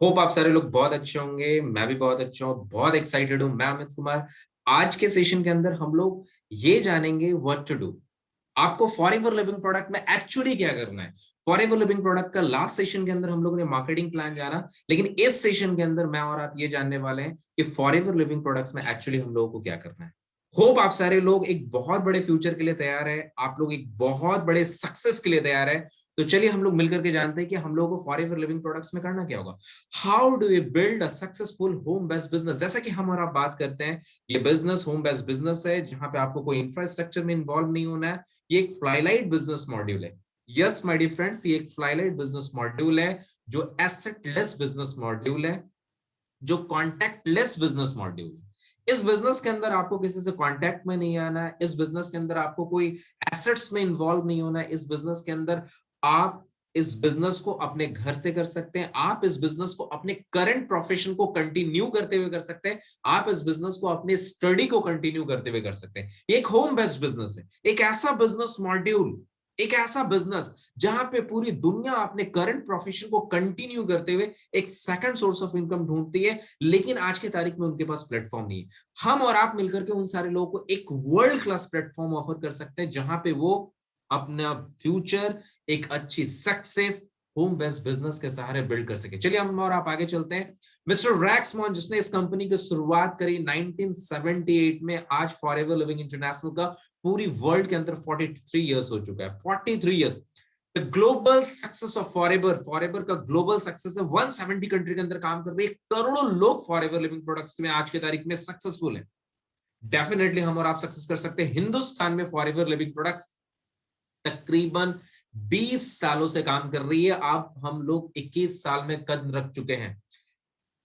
Hope आप सारे लोग बहुत अच्छे होंगे। मैं भी बहुत अच्छा हूँ, बहुत एक्साइटेड हूँ। मैं अमित कुमार। आज के सेशन के अंदर हम लोग ये जानेंगे व्हाट टू डू। आपको फॉरएवर लिविंग प्रोडक्ट में एक्चुअली क्या करना है। फॉरएवर लिविंग प्रोडक्ट का लास्ट सेशन के अंदर हम लोगों ने मार्केटिंग प्लान जाना, लेकिन इस सेशन के अंदर मैं और आप ये जानने वाले हैं कि फॉरएवर लिविंग प्रोडक्ट्स में एक्चुअली हम लोगों को क्या करना है। होप आप सारे लोग एक बहुत बड़े फ्यूचर के लिए तैयार है, आप लोग एक बहुत बड़े सक्सेस के लिए तैयार है। तो चलिए हम लोग मिलकर के जानते हैं कि हम लोगों को फॉरएवर लिविंग प्रोडक्ट्स में करना क्या होगा। How do you build a successful home based business. जैसा कि हम और आप बात करते हैं, ये बिजनेस होम बेस्ड बिजनेस है जहां पे आपको कोई इंफ्रास्ट्रक्चर में इन्वॉल्व नहीं होना है। ये एक फ्लाईलाइट बिजनेस मॉड्यूल है। यस माय डियर फ्रेंड्स, ये एक फ्लाईलाइट बिजनेस मॉड्यूल है जो एसेटलेस बिजनेस मॉड्यूल है, जो कॉन्टैक्टलेस बिजनेस मॉड्यूल है। इस बिजनेस के अंदर आपको किसी से कांटेक्ट में नहीं आना है। इस बिजनेस के अंदर आपको कोई एसेट्स में इन्वॉल्व नहीं होना है। इस बिजनेस के अंदर आप इस बिजनेस को अपने घर से कर सकते हैं। आप इस बिजनेस को अपने करंट प्रोफेशन को कंटिन्यू करते हुए कर सकते हैं। आप इस बिजनेस को अपने स्टडी को कंटिन्यू करते हुए कर सकते हैं। ये एक होम बेस्ड बिजनेस है, एक ऐसा बिजनेस मॉड्यूल, एक ऐसा बिजनेस जहां पे पूरी दुनिया अपने करंट प्रोफेशन को कंटिन्यू करते हुए एक सेकंड सोर्स ऑफ इनकम ढूंढती है, लेकिन आज की तारीख में उनके पास प्लेटफॉर्म नहीं है। हम और आप मिलकर के उन सारे लोगों को एक वर्ल्ड क्लास प्लेटफॉर्म ऑफर कर सकते हैं जहां पे वो अपना फ्यूचर, एक अच्छी सक्सेस होम बेस्ड बिजनेस के सहारे बिल्ड कर सके। चलिए हम और आप आगे चलते हैं। मिस्टर रैक्समॉन जिसने इस कंपनी की शुरुआत करी 1978 में, आज फॉरएवर लिविंग इंटरनेशनल का पूरी वर्ल्ड के अंदर 43 इयर्स हो चुका है। 43 years. The global success of forever, forever का ग्लोबल सक्सेस है। 170 कंट्री के अंदर काम कर रहे हैं, करोड़ों लोग फॉरएवर लिविंग प्रोडक्ट्स में आज की तारीख में सक्सेसफुल है। डेफिनेटली हम और आप सक्सेस कर सकते हैं। हिंदुस्तान में फॉरएवर लिविंग प्रोडक्ट्स तकरीबन 20 सालों से काम कर रही है। अब हम लोग 21 साल में कदम रख चुके हैं।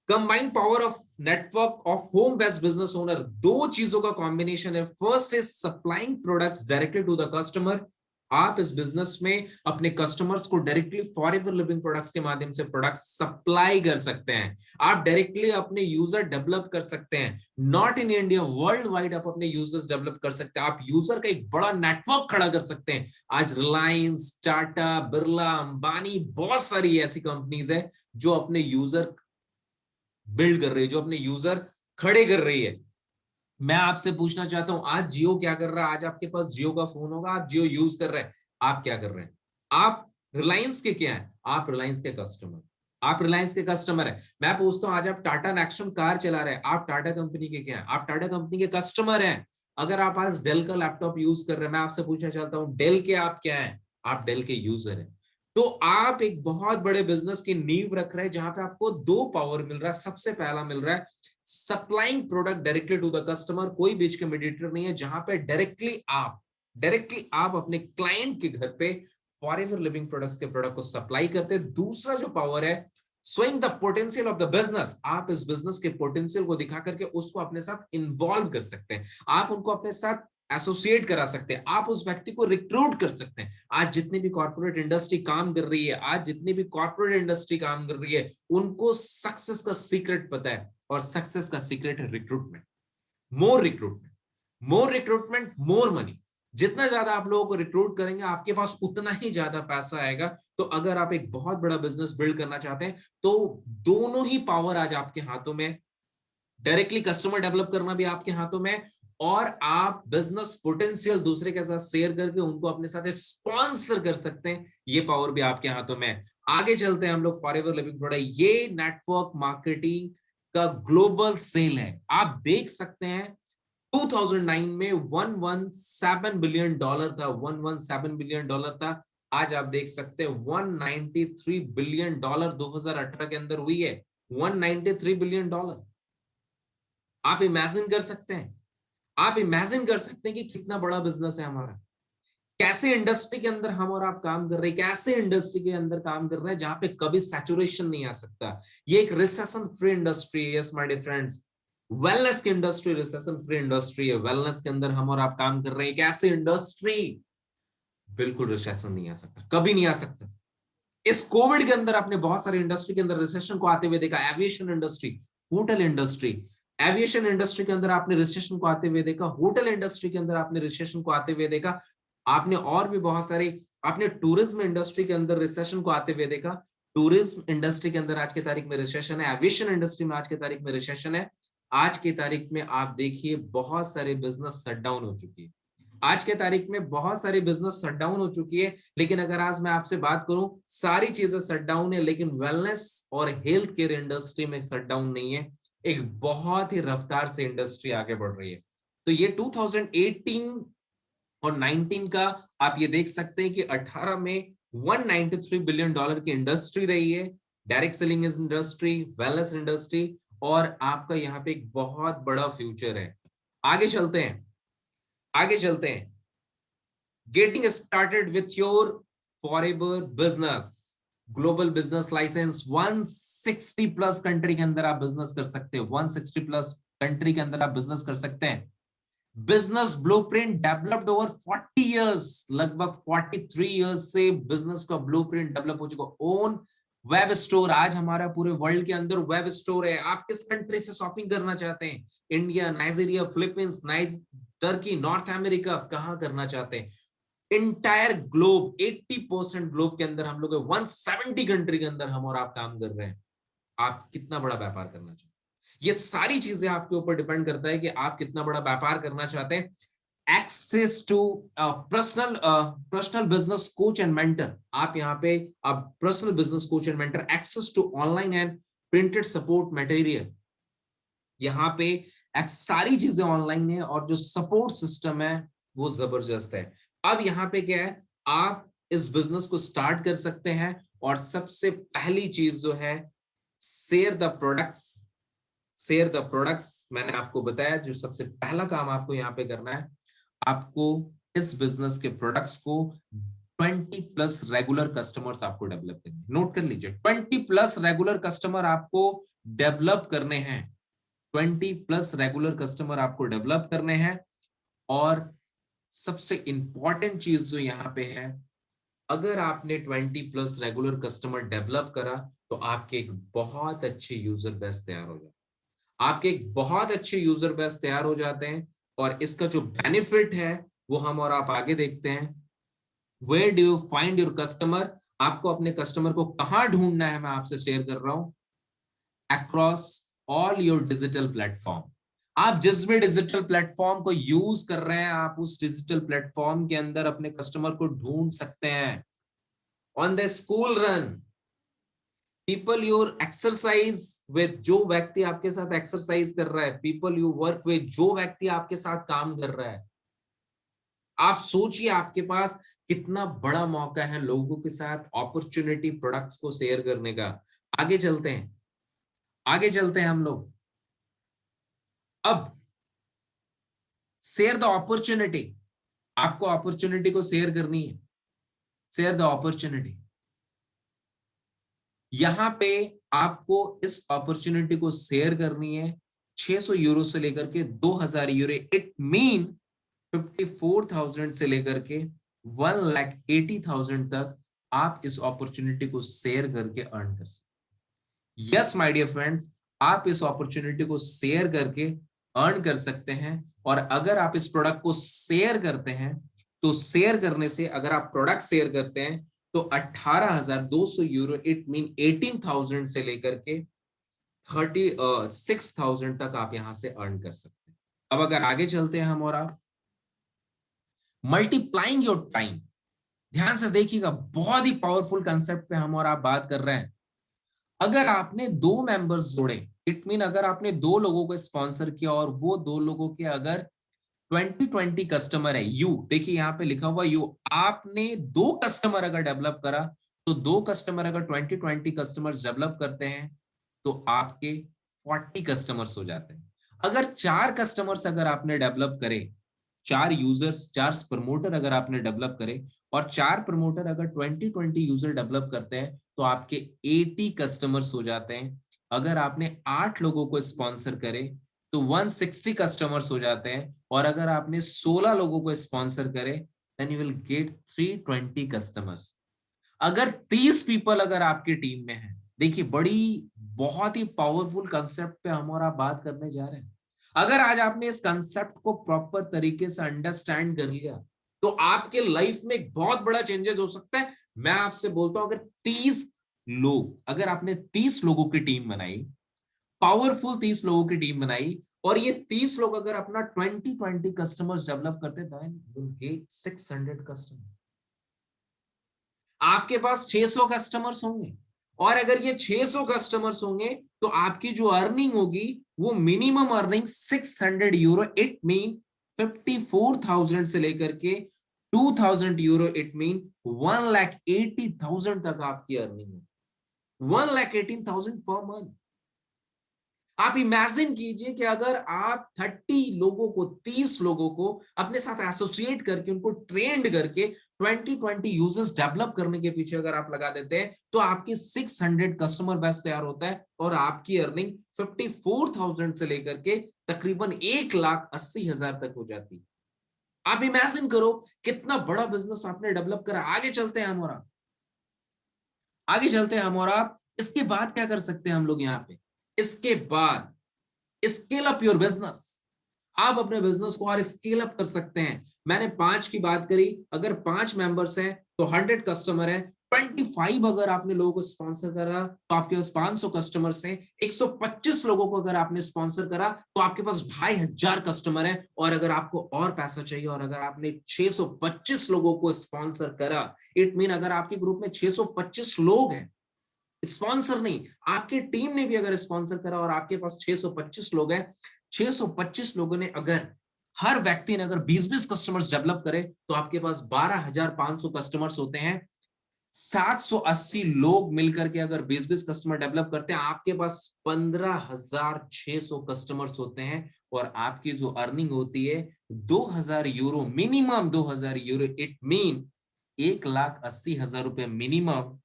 Combined power of network of home based business owner, दो चीजों का कॉम्बिनेशन है। First is supplying products directly to the customer. आप इस बिजनेस में अपने कस्टमर्स को डायरेक्टली फॉरएवर लिविंग प्रोडक्ट्स के माध्यम से प्रोडक्ट सप्लाई कर सकते हैं। आप डायरेक्टली अपने यूजर डेवलप कर सकते हैं। Not in India, world wide आप अपने यूजर्स डेवलप कर सकते हैं। आप यूजर का एक बड़ा नेटवर्क खड़ा कर सकते हैं। आज रिलायंस, टाटा, बिरला, अंबानी, बहुत सारी ऐसी कंपनीज है जो अपने यूजर बिल्ड कर रही है, जो अपने यूजर खड़े कर रही है। मैं आपसे पूछना चाहता हूं, आज जियो क्या कर रहा है। आज आपके पास जियो का फोन होगा, आप जियो यूज कर रहे हैं। आप क्या कर रहे हैं? आप रिलायंस के क्या है? आप रिलायंस के कस्टमर, आप रिलायंस के कस्टमर है। मैं पूछता हूं, आज आप टाटा नेक्सॉन कार चला रहे हैं, आप टाटा कंपनी के क्या है? आप टाटा कंपनी के कस्टमर हैं। अगर आप आज डेल का लैपटॉप यूज कर रहे हैं, मैं आपसे पूछना चाहता हूं, डेल के आप क्या है? आप डेल के यूजर हैं। तो आप एक बहुत बड़े बिजनेस की नींव रख रहे हैं जहां पे आपको दो पावर मिल रहा है। सबसे पहला मिल रहा है supplying product directly to the customer, कोई बीच के मीडिएटर नहीं है, जहां पे डायरेक्टली आप अपने क्लाइंट के घर पे फॉरएवर लिविंग प्रोडक्ट्स के प्रोडक्ट को सप्लाई करते हैं। दूसरा जो पावर है, swing the potential of the business. आप इस बिजनेस के पोटेंशियल को दिखा करके उसको अपने साथ इन्वॉल्व कर सकते हैं। आप उनको अपने साथ एसोसिएट करा सकते हैं। आप उस व्यक्ति को रिक्रूट कर सकते हैं। आज जितनी भी कॉर्पोरेट इंडस्ट्री काम कर रही है, आज जितनी भी कॉर्पोरेट इंडस्ट्री काम कर रही है, उनको सक्सेस का सीक्रेट पता है, और सक्सेस का सीक्रेट है रिक्रूटमेंट। मोर रिक्रूटमेंट, मोर रिक्रूटमेंट, मोर मनी। जितना ज्यादा आप लोगों को रिक्रूट करेंगे, आपके पास उतना ही ज्यादा पैसा आएगा। तो अगर आप एक बहुत बड़ा बिजनेस बिल्ड करना चाहते हैं, तो दोनों ही पावर आज आपके हाथों में। डायरेक्टली कस्टमर डेवलप करना भी आपके हाथों में, और आप बिजनेस पोटेंशियल दूसरे के साथ शेयर करके उनको अपने साथ स्पॉन्सर कर सकते हैं। ये पावर भी आपके हाथों में। आगे चलते हैं हम लोग फॉरएवर लिविंग प्रोडक्ट। ये नेटवर्क मार्केटिंग का ग्लोबल सेल है। आप देख सकते हैं 2009 में 117 बिलियन डॉलर था, 117 बिलियन डॉलर था। आज आप देख सकते हैं 193 बिलियन डॉलर 2018 के अंदर हुई है। 193 बिलियन डॉलर। आप इमेजिन कर सकते हैं, आप इमेजिन कर सकते हैं कि कितना बड़ा बिजनेस है हमारा। कैसे इंडस्ट्री के अंदर हम और आप काम कर रहे हैं, कैसे इंडस्ट्री के अंदर काम कर रहे हैं जहां पे कभी सैचुरेशन नहीं आ सकता। ये एक रिसेशन फ्री इंडस्ट्री है। Yes my dear friends, wellness की इंडस्ट्री रिसेशन फ्री इंडस्ट्री है। वेलनेस के अंदर हम और आप काम कर रहे हैं। कैसे इंडस्ट्री, बिल्कुल रिसेशन नहीं आ सकता, कभी नहीं आ सकता। इस कोविड के अंदर आपने बहुत सारी इंडस्ट्री के अंदर रिसेशन को आते हुए देखा। Aviation industry, hotel industry, aviation industry के अंदर आपने रिसेशन को आते हुए देखा। होटल इंडस्ट्री के अंदर आपने रिसेशन को आते हुए देखा। आपने और भी बहुत सारी, आपने टूरिज्म इंडस्ट्री के अंदर रिसेशन को आते हुए देखा। टूरिज्म इंडस्ट्री के अंदर आज की तारीख में रिसेशन है, एविएशन इंडस्ट्री में आज की तारीख में रिसेशन है। आज की तारीख में आप देखिए बहुत सारे बिजनेस शट डाउन हो चुकी है, आज के तारीख में बहुत सारी बिजनेस शट डाउन हो चुकी है। लेकिन अगर आज मैं आपसे बात करूं, सारी चीजें शट डाउन है, लेकिन वेलनेस और हेल्थ केयर इंडस्ट्री में शट डाउन नहीं है। एक बहुत ही रफ्तार से इंडस्ट्री आगे बढ़ रही है। तो ये 2018 और 19 का आप ये देख सकते हैं कि 18 में 193 बिलियन डॉलर की इंडस्ट्री रही है, direct selling industry, wellness industry, और आपका यहाँ पे एक बहुत बड़ा फ्यूचर है। आगे चलते हैं, आगे चलते हैं। Getting started with your forever business, global business licence, 160 plus country के अंदर आप बिजनेस कर सकते हैं, 160 प्लस कंट्री के अंदर आप बिजनेस कर सकते हैं। Business blueprint developed over 40 years, लगभग 43 इयर्स से बिजनेस का ब्लूप्रिंट डेवलप हो चुका। ओन वेब स्टोर, आज हमारा पूरे वर्ल्ड के अंदर वेब स्टोर है। आप किस कंट्री से शॉपिंग करना चाहते हैं, India, Nigeria, Philippines, Turkey, north America, कहां करना चाहते हैं, इंटायर ग्लोब, 80% ग्लोब के अंदर हम लोग 170 कंट्री के अंदर हम और आप काम कर रहे हैं। आप कितना बड़ा व्यापार करना चाहते हैं, ये सारी चीजें आपके ऊपर डिपेंड करता है कि आप कितना बड़ा व्यापार करना चाहते हैं। Access to personal business coach and mentor, आप यहाँ पे आप personal business coach and mentor, access to online and printed support material, यहाँ पे सारी चीजें ऑनलाइन है और जो सपोर्ट सिस्टम है वो जबरदस्त है। अब यहाँ पे क्या है, आप इस बिजनेस को स्टार्ट कर सकते हैं और सबसे पहली चीज जो है, share the products, share the products. मैंने आपको बताया जो सबसे पहला काम आपको यहाँ पे करना है, आपको इस बिजनेस के प्रोडक्ट्स को 20 प्लस रेगुलर कस्टमर्स आपको डेवलप करने, नोट कर लीजिए, 20 प्लस रेगुलर कस्टमर आपको डेवलप करने हैं, 20 प्लस रेगुलर कस्टमर आपको डेवलप करने हैं। और सबसे इंपॉर्टेंट चीज जो यहाँ पे है, अगर आपने 20 प्लस रेगुलर कस्टमर डेवलप करा तो आपके एक बहुत अच्छे यूजर बेस तैयार हो जाए, आपके एक बहुत अच्छे यूजर बेस तैयार हो जाते हैं। और इसका जो बेनिफिट है वो हम और आप आगे देखते हैं। Where do you find your customer, आपको अपने कस्टमर को कहां ढूंढना है, मैं आपसे शेयर कर रहा हूं, across all your digital platform. आप जिस भी डिजिटल प्लेटफॉर्म को यूज कर रहे हैं, आप उस डिजिटल प्लेटफॉर्म के अंदर अपने कस्टमर को ढूंढ सकते हैं। On the school run, people you're exercise with, जो व्यक्ति आपके साथ एक्सरसाइज कर रहा है, पीपल यू वर्क विद, जो व्यक्ति आपके साथ काम कर रहा है। आप सोचिए आपके पास कितना बड़ा मौका है लोगों के साथ अपॉर्चुनिटी प्रोडक्ट्स को शेयर करने का। आगे चलते हैं, आगे चलते हैं हम लोग। अब शेयर द अपॉर्चुनिटी, आपको अपॉर्चुनिटी को शेयर करनी है, शेयर द अपॉर्चुनिटी। यहां पे आपको इस अपॉर्चुनिटी को शेयर करनी है 600 यूरो से लेकर के 2000 यूरो, इट मीन 54,000 से लेकर के 1,80,000 तक आप इस अपॉर्चुनिटी को शेयर करके अर्न कर सकते। यस माय डियर फ्रेंड्स, आप इस अपॉर्चुनिटी को शेयर करके अर्न कर सकते हैं। और अगर आप इस प्रोडक्ट को शेयर करते हैं तो शेयर करने से, अगर आप प्रोडक्ट शेयर करते हैं तो 18,200 यूरो, इट मीन 18,000 से लेकर के 36,000 तक आप यहां से अर्न कर सकते हैं। अब अगर आगे चलते हैं हम और आप, मल्टीप्लाइंग योर टाइम, ध्यान से देखिएगा, बहुत ही पावरफुल कंसेप्ट पे हम और आप बात कर रहे हैं। अगर आपने दो मेंबर्स जोड़े, इट मीन अगर आपने दो लोगों को स्पॉन्सर किया और वो दो लोगों के अगर 2020 कस्टमर है, यू देखिए यहाँ पे लिखा हुआ यू, आपने दो कस्टमर अगर डेवलप करा, तो दो कस्टमर अगर 2020 कस्टमर्स डेवलप करते हैं तो आपके 40 कस्टमर्स हो जाते हैं। अगर चार कस्टमर्स अगर आपने डेवलप करे, चार यूजर्स, चार प्रमोटर अगर आपने डेवलप करे, और चार प्रमोटर अगर 2020 यूजर डेवलप करते हैं तो आपके 80 कस्टमर्स हो जाते हैं। अगर आपने 8 लोगों को स्पॉन्सर करे तो 160 कस्टमर्स हो जाते हैं। और अगर आपने 16 लोगों को स्पॉन्सर करे then you will get 320 customers. अगर 30 पीपल अगर आपकी टीम में है, देखिए बड़ी बहुत ही पावरफुल कंसेप्ट पे हम और आप बात करने जा रहे हैं। अगर आज आपने इस कंसेप्ट को प्रॉपर तरीके से अंडरस्टैंड कर लिया तो आपके लाइफ में एक बहुत बड़ा चेंजेस हो सकता है। मैं आपसे बोलता हूं, अगर 30 लोग, अगर आपने 30 लोगों की टीम बनाई, पावरफुल 30 लोगों की टीम बनाई, और ये 30 लोग अगर अपना 20 कस्टमर्स डेवलप करते, देन विल गेट 600 कस्टमर। आपके पास 600 कस्टमर्स होंगे, और अगर ये 600 कस्टमर्स होंगे तो आपकी जो अर्निंग होगी वो minimum earning 600 euro, it mean 54,000 से लेकर के 2,000 यूरो, इट मीन 1,80,000 तक आपकी अर्निंग है, 1,18,000 पर मंथ। आप इमेजिन कीजिए कि अगर आप 30 लोगों को, 30 लोगों को अपने साथ एसोसिएट करके, उनको ट्रेंड करके 20 यूजर्स डेवलप करने के पीछे अगर आप लगा देते हैं, तो आपकी 600 कस्टमर बेस तैयार होता है, और आपकी अर्निंग 54,000 से लेकर के तकरीबन 1,80,000 तक हो जाती है। आप इमेजिन करो कितना बड़ा बिजनेस आपने डेवलप करा। आगे चलते हैं हम, और आगे चलते हैं हम, और आप इसके बाद क्या कर सकते हैं हम लोग यहाँ पे, इसके बाद स्केल अप योर बिजनेस। आप अपने बिजनेस को और स्केल अप कर सकते हैं। मैंने 5 की बात करी, अगर 5 मेंबर्स हैं तो 100 कस्टमर है। 25 अगर आपने लोगों को स्पॉन्सर करा तो आपके पास 500 कस्टमर्स हैं। 125 लोगों को अगर आपने स्पॉन्सर करा तो आपके पास 2,500 कस्टमर है। और अगर आपको और पैसा चाहिए, और अगर आपने 625 लोगों को स्पॉन्सर करा, इट मीन अगर आपके ग्रुप में 625 लोग हैं, स्पॉन्सर नहीं, आपकी टीम ने भी अगर स्पॉन्सर करा और आपके पास 625 लोग हैं, 625 लोगों ने अगर, हर व्यक्ति ने अगर 20-20 कस्टमर्स डेवलप करे, तो आपके पास 12,500 कस्टमर्स होते हैं। 780 लोग मिलकर के अगर 20-20 कस्टमर डेवलप करते हैं, आपके पास 15,600 कस्टमर्स होते हैं, और आपकी जो अर्निंग होती है 2,000 euro, minimum 2,000 euro, it mean 1,80,000 रुपए मिनिमम।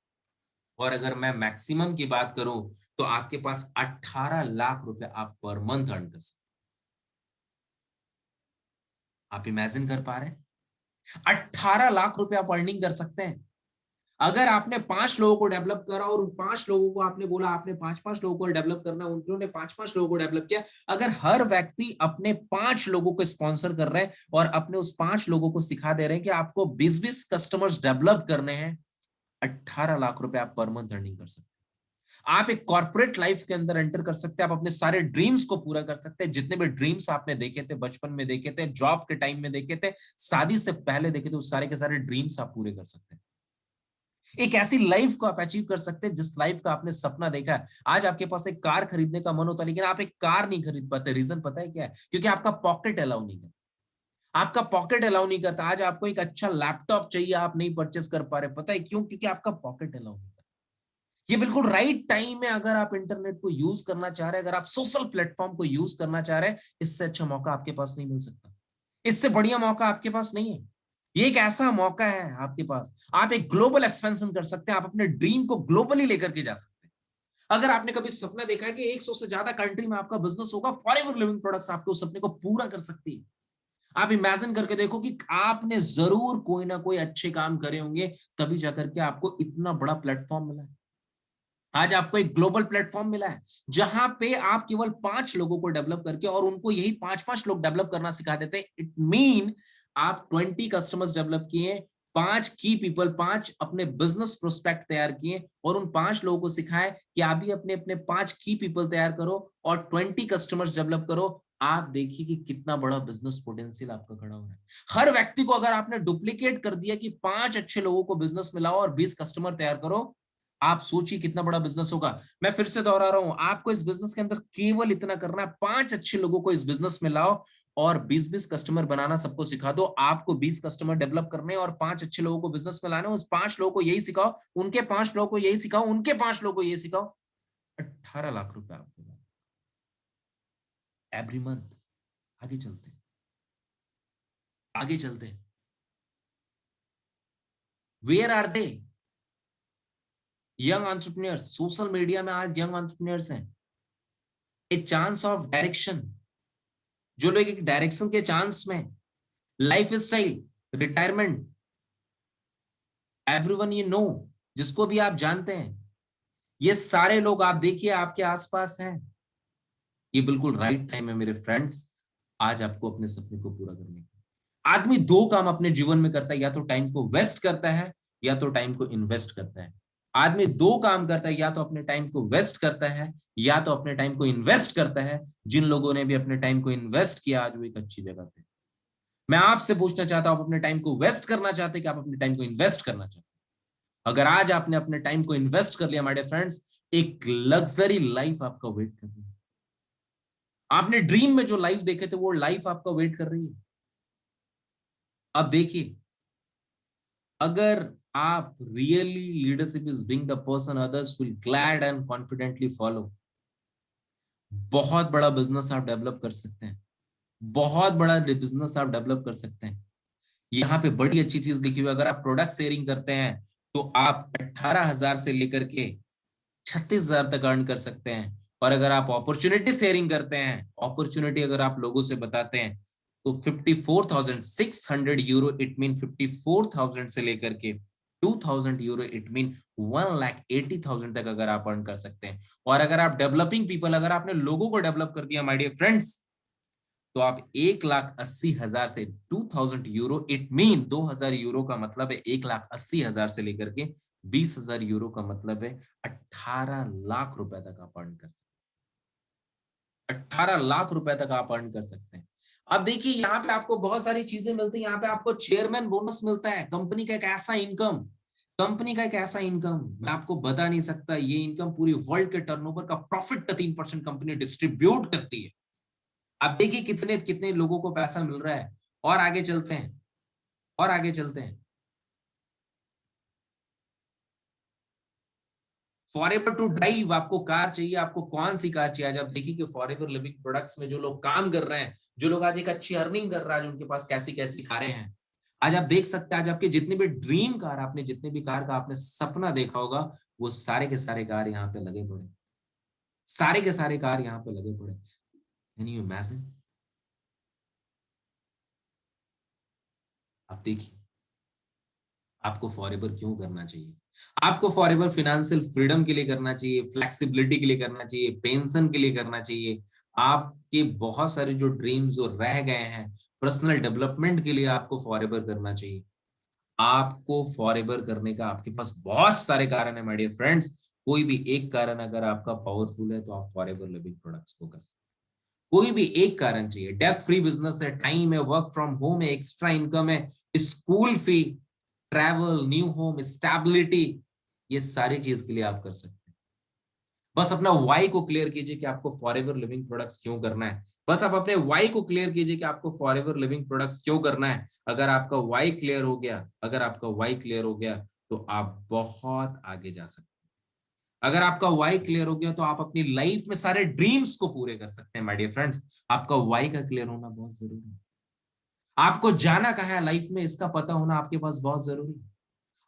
और अगर मैं मैक्सिमम की बात करूं तो आपके पास 18 लाख रुपए आप पर मंथ अर्न कर सकते। आप इमेजिन कर पा रहे हैं, 18 लाख रुपए आप अर्निंग कर सकते हैं। अगर आपने 5 लोगों को डेवलप करा, और उन 5 लोगों को आपने बोला आपने 5-5 लोगों को डेवलप करना, उन्होंने 5-5 लोगों को डेवलप किया। अगर हर व्यक्ति अपने 5 लोगों को स्पॉन्सर कर रहे हैं, और अपने उस 5 लोगों को सिखा दे रहे हैं कि आपको 20-20 कस्टमर्स डेवलप करने हैं, 18 लाख रुपए आप पर मंथ अर्निंग कर सकते हैं। आप एक कॉर्पोरेट लाइफ के अंदर एंटर कर सकते हैं। आप अपने सारे ड्रीम्स को पूरा कर सकते हैं। जितने भी ड्रीम्स आपने देखे थे, बचपन में देखे थे, जॉब के टाइम में देखे थे, शादी से पहले देखे थे, उस सारे के सारे ड्रीम्स आप पूरे कर सकते हैं। एक ऐसी लाइफ को आप अचीव कर सकते हैं जिस लाइफ का आपने सपना देखा है। आज आपके पास एक कार खरीदने का मन होता है, लेकिन आप एक कार नहीं खरीद पाते। रीजन पता है क्या है? क्योंकि आपका पॉकेट अलाउ नहीं करता। आपका पॉकेट अलाउ नहीं करता। आज आपको एक अच्छा लैपटॉप चाहिए, आप नहीं परचेस कर पा रहे। पता है क्यों? क्योंकि आपका पॉकेट अलाउ नहीं करता। ये बिल्कुल राइट टाइम है अगर आप इंटरनेट को यूज करना चाह रहे हैं, अगर आप सोशल प्लेटफॉर्म को यूज करना चाह रहे हैं। इससे अच्छा मौका आपके पास नहीं मिल सकता। इससे बढ़िया मौका आपके पास नहीं है। ये एक ऐसा मौका है आपके पास, आप एक ग्लोबल एक्सपेंशन कर सकते हैं। आप अपने ड्रीम को ग्लोबली लेकर के जा सकते हैं। अगर आपने कभी सपना देखा है कि 100 से ज्यादा कंट्री में आपका बिजनेस होगा, फॉरएवर लिविंग प्रोडक्ट्स आपके उस सपने को पूरा कर सकती है। आप इमेजिन करके देखो कि आपने जरूर कोई ना कोई अच्छे काम करे होंगे, तभी जाकर के आपको इतना बड़ा प्लेटफॉर्म मिला है। आज आपको एक ग्लोबल प्लेटफॉर्म मिला है, जहां पे आप केवल 5 लोगों को डेवलप करके, और उनको यही 5-5 लोग डेवलप करना सिखा देते हैं। इट मीन आप 20 कस्टमर्स डेवलप किए, 5 की पीपल, 5 अपने बिजनेस प्रोस्पेक्ट तैयार किए, और उन 5 लोगों को सिखाए कि आप भी अपने अपने 5 की पीपल तैयार करो और 20 कस्टमर्स डेवलप करो। आप देखिए कि कितना बड़ा बिजनेस पोटेंशियल आपका खड़ा हो रहा है। हर व्यक्ति को अगर आपने डुप्लीकेट कर दिया कि 5 अच्छे लोगों को बिजनेस में लाओ और 20 कस्टमर तैयार करो, आप सोचिए कितना बड़ा बिजनेस होगा। मैं फिर से दोहरा रहा हूं, आपको इस बिजनेस के अंदर केवल इतना करना है, 5 अच्छे लोगों को इस बिजनेस में लाओ और 20-20 कस्टमर बनाना सबको सिखा दो। आपको 20 कस्टमर डेवलप करने और 5 अच्छे लोगों को बिजनेस में लाना, उस 5 लोगों को यही सिखाओ, उनके 5 लोगों को यही सिखाओ, उनके 5 लोगों को यही सिखाओ। 18 लाख रुपए आपके पास एवरी मंथ। आगे चलते हैं, आगे चलते हैं। Where are they? Young entrepreneurs, social media में आज यंग एंटरप्रेन्योर्स हैं। ए चांस ऑफ डायरेक्शन, जो लोग एक डायरेक्शन के चांस में, life style, retirement, everyone you know, जिसको भी आप जानते हैं, ये सारे लोग आप देखिए आपके आसपास हैं। ये बिल्कुल राइट टाइम है मेरे फ्रेंड्स, आज आपको अपने सपने को पूरा करने का। आदमी 2 काम अपने जीवन में करता है, या तो टाइम को वेस्ट करता है, या तो टाइम को इन्वेस्ट करता है। आदमी दो काम करता है, या तो अपने टाइम को वेस्ट करता है या तो अपने टाइम को इन्वेस्ट करता है। जिन लोगों ने भी अपने टाइम को इन्वेस्ट किया आज वो एक अच्छी जगह पे। मैं आपसे पूछना चाहता हूं, आप अपने टाइम को वेस्ट करना चाहते हैं कि आप अपने टाइम को इन्वेस्ट करना चाहते हैं? अगर आज आपने अपने टाइम को इन्वेस्ट कर लिया माय डियर फ्रेंड्स, एक लग्जरी लाइफ आपका वेट कर रही है। आपने ड्रीम में जो लाइफ देखे थे वो लाइफ आपका वेट कर रही है। अब देखिए, अगर आप really leadership is being the person others will glad and confidently follow, बहुत बड़ा बिजनेस आप डेवलप कर सकते हैं। बहुत बड़ा बिजनेस आप डेवलप कर सकते हैं। यहाँ पे बड़ी अच्छी चीज लिखी हुई है, अगर आप प्रोडक्ट शेयरिंग करते हैं तो आप 18,000 से लेकर के 36,000 तक अर्न कर सकते हैं। और अगर आप अपॉर्चुनिटी शेयरिंग करते हैं, अपॉर्चुनिटी अगर आप लोगों से बताते हैं, तो 54,600 यूरो इट मीन 54,000 से लेकर के 2,000 यूरो इट मीन 1,80,000 तक अगर आप अर्न कर सकते हैं। और अगर आप डेवलपिंग पीपल, अगर आपने लोगों को डेवलप कर दिया माय डियर फ्रेंड्स, तो आप 1,80,000 से 2,000 यूरो इट मीन 2,000 यूरो का मतलब है 1,80,000 से लेकर के 20,000 यूरो का मतलब है 18 लाख रुपए तक आप अर्न कर सकते हैं। 18 लाख रुपए तक आप अर्न कर सकते हैं। अब देखिए, यहाँ पे आपको बहुत सारी चीजें मिलती हैं। यहाँ पे आपको चेयरमैन बोनस मिलता है, कंपनी का एक ऐसा इनकम, कंपनी का एक ऐसा इनकम मैं आपको बता नहीं सकता। ये इनकम पूरी वर्ल्ड के टर्नओवर का प्रॉफिट का 3% कंपनी डिस्ट्रीब्यूट करती है। आप देखिए कितने कितने लोगों को पैसा मिल रहा है। और आगे चलते हैं, और आगे चलते हैं। फॉरएवर टू ड्राइव, आपको कार चाहिए, आपको कौन सी कार चाहिए? आज आप देखिए कि फॉरएवर लिविंग प्रोडक्ट्स में जो लोग काम कर रहे हैं, जो लोग आज एक अच्छी अर्निंग कर रहा है, उनके पास कैसी कैसी कारें हैं। आज आप देख सकते हैं, आज आपके जितने भी ड्रीम कार, आपने जितने भी कार का आपने सपना देखा होगा, वो सारे के सारे कार यहाँ पे लगे पड़े, सारे के सारे कार यहाँ पे लगे पड़े। Can you imagine? आप देखिए, आपको फॉरएवर क्यों करना चाहिए? आपको फॉरएवर फाइनेंशियल फ्रीडम के लिए करना चाहिए, फ्लेक्सिबिलिटी के लिए करना चाहिए, पेंशन के लिए करना चाहिए। आपके बहुत सारे जो ड्रीम्स जो रह गए हैं, पर्सनल डेवलपमेंट के लिए आपको फॉरएवर करना चाहिए। आपको फॉरएवर करने का आपके पास बहुत सारे कारण है माय डियर फ्रेंड्स। कोई भी एक कारण अगर आपका पावरफुल है तो आप फॉरएवर लिविंग प्रोडक्ट्स को कर सकते हैं। कोई भी एक कारण चाहिए, डेथ फ्री बिजनेस है, टाइम है, वर्क फ्रॉम होम है, एक्स्ट्रा इनकम है, school fee, travel, new home, stability, ये सारी चीज के लिए आप कर सकते हैं। बस अपना वाई को क्लियर कीजिए कि आपको फॉरएवर लिविंग प्रोडक्ट्स क्यों करना है। बस आप अपने वाई को क्लियर कीजिए कि आपको फॉरएवर लिविंग प्रोडक्ट्स क्यों करना है। अगर आपका वाई क्लियर हो गया, अगर आपका वाई क्लियर हो गया, तो आप बहुत आगे जा सकते हैं। अगर आपका वाई क्लियर हो गया तो आप अपनी लाइफ में सारे ड्रीम्स को पूरे कर सकते हैं माय डियर फ्रेंड्स। आपका वाई का क्लियर होना बहुत जरूरी है। आपको जाना कहाँ है लाइफ में, इसका पता होना आपके पास बहुत जरूरी है।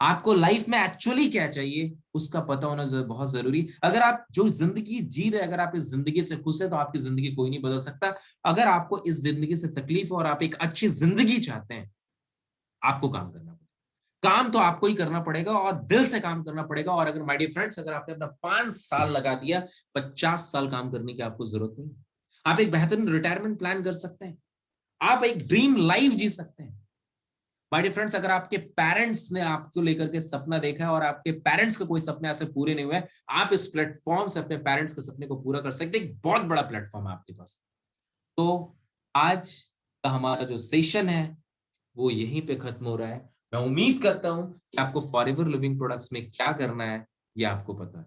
आपको लाइफ में एक्चुअली क्या चाहिए उसका पता होना बहुत जरूरी। अगर आप जो जिंदगी जी रहे, अगर आप इस जिंदगी से खुश है तो आपकी जिंदगी कोई नहीं बदल सकता। अगर आपको इस जिंदगी से तकलीफ है और आप एक अच्छी जिंदगी चाहते हैं, आपको काम करना पड़ेगा। काम तो आपको ही करना पड़ेगा और दिल से काम करना पड़ेगा। और अगर माय डियर फ्रेंड्स, अगर आपने अपना 5 साल लगा दिया, 50 साल काम करने की आपको जरूरत नहीं। आप एक बेहतरीन रिटायरमेंट प्लान कर सकते हैं, आप एक ड्रीम लाइफ जी सकते हैं। माय डियर फ्रेंड्स, अगर आपके पेरेंट्स ने आपको लेकर के सपना देखा है और आपके पेरेंट्स के कोई सपने ऐसे पूरे नहीं हुए, आप इस प्लेटफॉर्म से अपने पेरेंट्स के सपने को पूरा कर सकते हैं। एक बहुत बड़ा प्लेटफॉर्म है आपके पास। तो आज का हमारा जो सेशन है वो यहीं पे खत्म हो रहा है। मैं उम्मीद करता हूं कि आपको फॉरएवर लिविंग प्रोडक्ट्स में क्या करना है ये आपको पता है,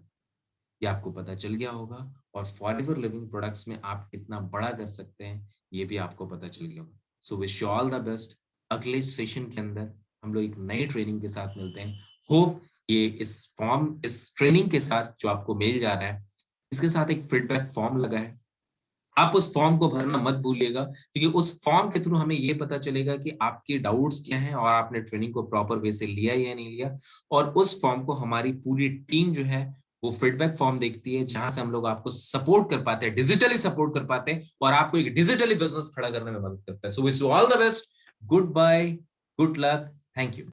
ये आपको पता चल गया होगा। और फॉरएवर लिविंग प्रोडक्ट्स में आप कितना बड़ा कर सकते हैं ये भी आपको पता चल गया होगा। सो wish you all the best. अगले सेशन के अंदर हम लोग एक नई ट्रेनिंग के साथ मिलते हैं। होप ये इस ट्रेनिंग के साथ जो आपको मेल जा रहा है, इसके साथ एक फीडबैक फॉर्म लगा है। आप उस फॉर्म को भरना मत भूलिएगा, क्योंकि उस फॉर्म के थ्रू हमें ये पता चलेगा कि आपके डाउट्स क्या हैं और आपने ट्रेनिंग को प्रॉपर वे से लिया या नहीं लिया। और उस फॉर्म को हमारी पूरी टीम जो है वो फीडबैक फॉर्म देखती है, जहां से हम लोग आपको सपोर्ट कर पाते हैं, डिजिटली सपोर्ट कर पाते हैं और आपको एक डिजिटली बिजनेस खड़ा करने में मदद करता है। So wish you all the best, goodbye, good luck, thank you.